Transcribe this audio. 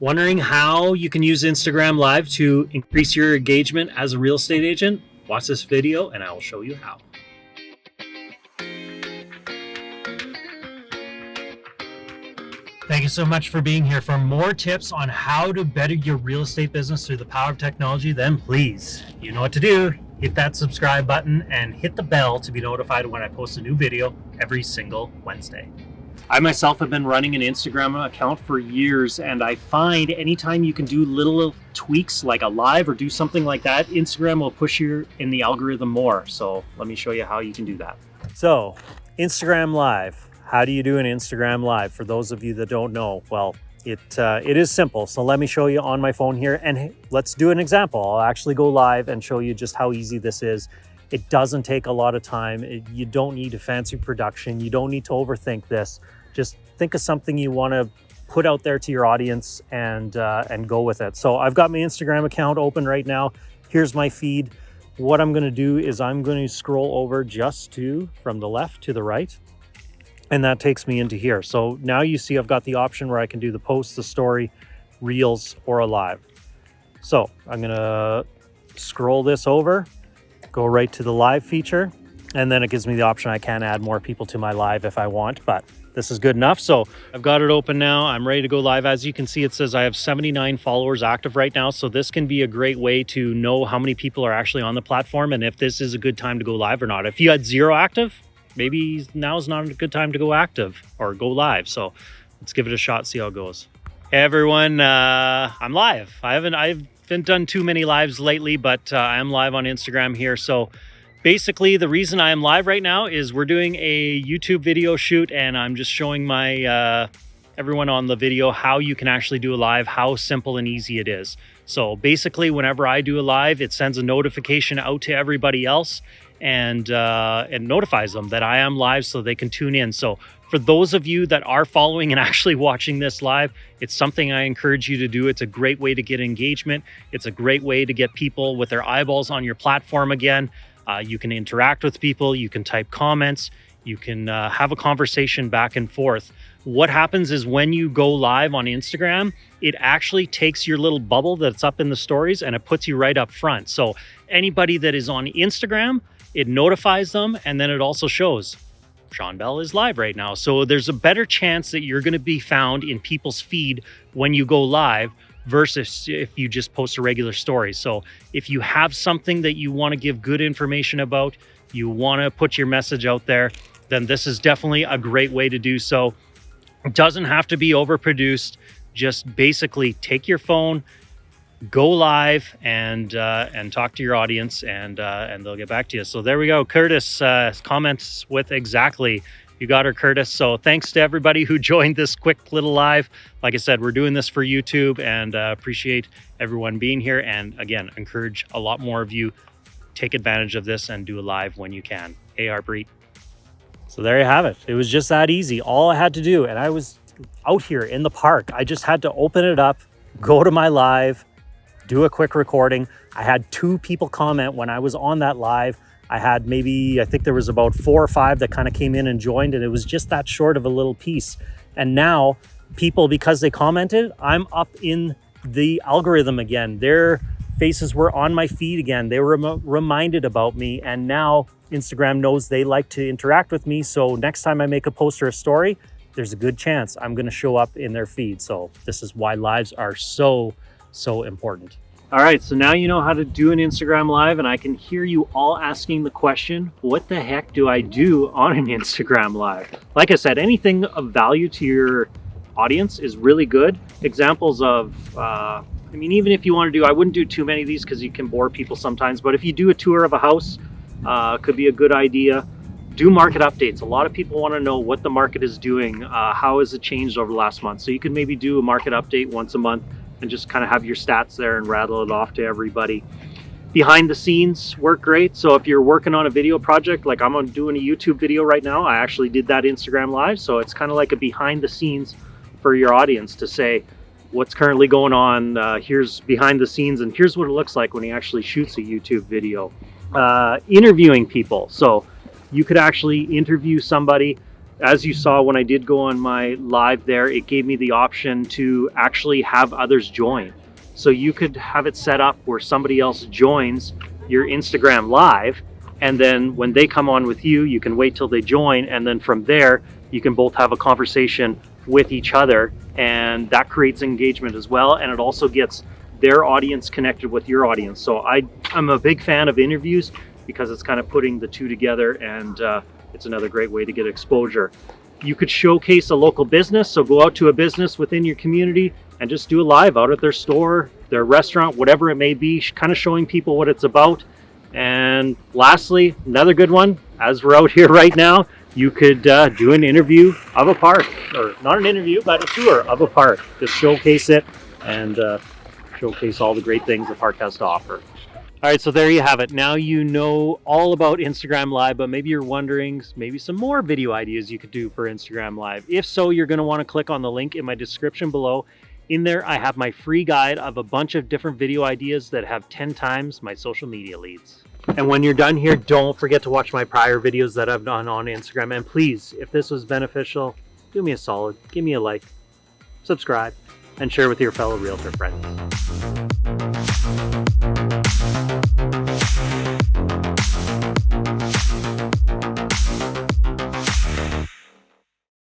Wondering how you can use Instagram Live to increase your engagement as a real estate agent? Watch this video and I will show you how. Thank you so much for being here. For more tips on how to better your real estate business through the power of technology, then please, you know what to do. Hit that subscribe button and hit the bell to be notified when I post a new video every single Wednesday. I myself have been running an Instagram account for years, and I find anytime you can do little tweaks like a live or do something like that, Instagram will push you in the algorithm more. So let me show you how you can do that. So Instagram Live. How do you do an Instagram Live? For those of you that don't know, well, it is simple. So let me show you on my phone here, and let's do an example. I'll actually go live and show you just how easy this is. It doesn't take a lot of time. You don't need a fancy production. You don't need to overthink this. Just think of something you want to put out there to your audience and go with it. So I've got my Instagram account open right now. Here's my feed. What I'm going to do is I'm going to scroll over just from the left to the right. And that takes me into here. So now you see I've got the option where I can do the post, the story, reels, or a live. So I'm going to scroll this over, go right to the live feature. And then it gives me the option. I can add more people to my live if I want, but this is good enough. So I've got it open now. I'm ready to go live. As you can see, it says I have 79 followers active right now. So this can be a great way to know how many people are actually on the platform and if this is a good time to go live or not. If you had 0 active, maybe now is not a good time to go active or go live. So let's give it a shot, see how it goes. Hey everyone, I'm live. I haven't done too many lives lately, but I am live on Instagram here. So basically, the reason I am live right now is we're doing a YouTube video shoot, and I'm just showing my everyone on the video how you can actually do a live, how simple and easy it is. So basically, whenever I do a live, it sends a notification out to everybody else and notifies them that I am live so they can tune in. So for those of you that are following and actually watching this live, it's something I encourage you to do. It's a great way to get engagement. It's a great way to get people with their eyeballs on your platform again. You can interact with people, you can type comments, you can have a conversation back and forth. What happens is when you go live on Instagram, it actually takes your little bubble that's up in the stories and it puts you right up front. So anybody that is on Instagram, it notifies them, and then it also shows Shawn Bell is live right now. So there's a better chance that you're going to be found in people's feed when you go live versus if you just post a regular story. So if you have something that you want to give good information about, you want to put your message out there, then this is definitely a great way to do so. It doesn't have to be overproduced. Just basically take your phone, go live, and talk to your audience, and they'll get back to you. So there we go. Curtis comments with exactly. You got her, Curtis. So thanks to everybody who joined this quick little live. Like I said, we're doing this for YouTube, and appreciate everyone being here. And again, encourage a lot more of you take advantage of this and do a live when you can. Hey, Harpreet. So there you have it. It was just that easy. All I had to do, and I was out here in the park. I just had to open it up, go to my live, do a quick recording. I had 2 people comment when I was on that live. I had I think there was about 4 or 5 that kind of came in and joined, and it was just that short of a little piece. And now people, because they commented, I'm up in the algorithm again. Their faces were on my feed again. They were reminded about me, and now Instagram knows they like to interact with me. So next time I make a post or a story, there's a good chance I'm going to show up in their feed. So this is why lives are so important. All right, so now you know how to do an Instagram live, and I can hear you all asking the question, what the heck do I do on an Instagram live? Like I said, anything of value to your audience is really good. Examples of, even if you want to do, I wouldn't do too many of these because you can bore people sometimes, but if you do a tour of a house, could be a good idea. Do market updates. A lot of people want to know what the market is doing. How has it changed over the last month? So you could maybe do a market update once a month and just kind of have your stats there and rattle it off to everybody. Behind the scenes work great. So if you're working on a video project, like I'm doing a YouTube video right now, I actually did that Instagram live. So it's kind of like a behind the scenes for your audience to say what's currently going on. Here's behind the scenes, and here's what it looks like when he actually shoots a YouTube video. Interviewing people. So you could actually interview somebody as you saw when I did go on my live there, it gave me the option to actually have others join. So you could have it set up where somebody else joins your Instagram live, and then when they come on with you, you can wait till they join, and then from there you can both have a conversation with each other, and that creates engagement as well, and it also gets their audience connected with your audience. So I'm a big fan of interviews because it's kind of putting the two together, and it's another great way to get exposure. You could showcase a local business, so go out to a business within your community and just do a live out at their store, their restaurant, whatever it may be, kind of showing people what it's about. And lastly, another good one, as we're out here right now, you could do an interview of a park, or not an interview, but a tour of a park. Just showcase it and showcase all the great things the park has to offer. All right, so there you have it. Now you know all about Instagram Live, but maybe you're wondering maybe some more video ideas you could do for Instagram Live. If so, you're going to want to click on the link in my description below. In there, I have my free guide of a bunch of different video ideas that have 10 times my social media leads. And when you're done here, don't forget to watch my prior videos that I've done on Instagram. And please, if this was beneficial, do me a solid, give me a like, subscribe, and share with your fellow realtor friends.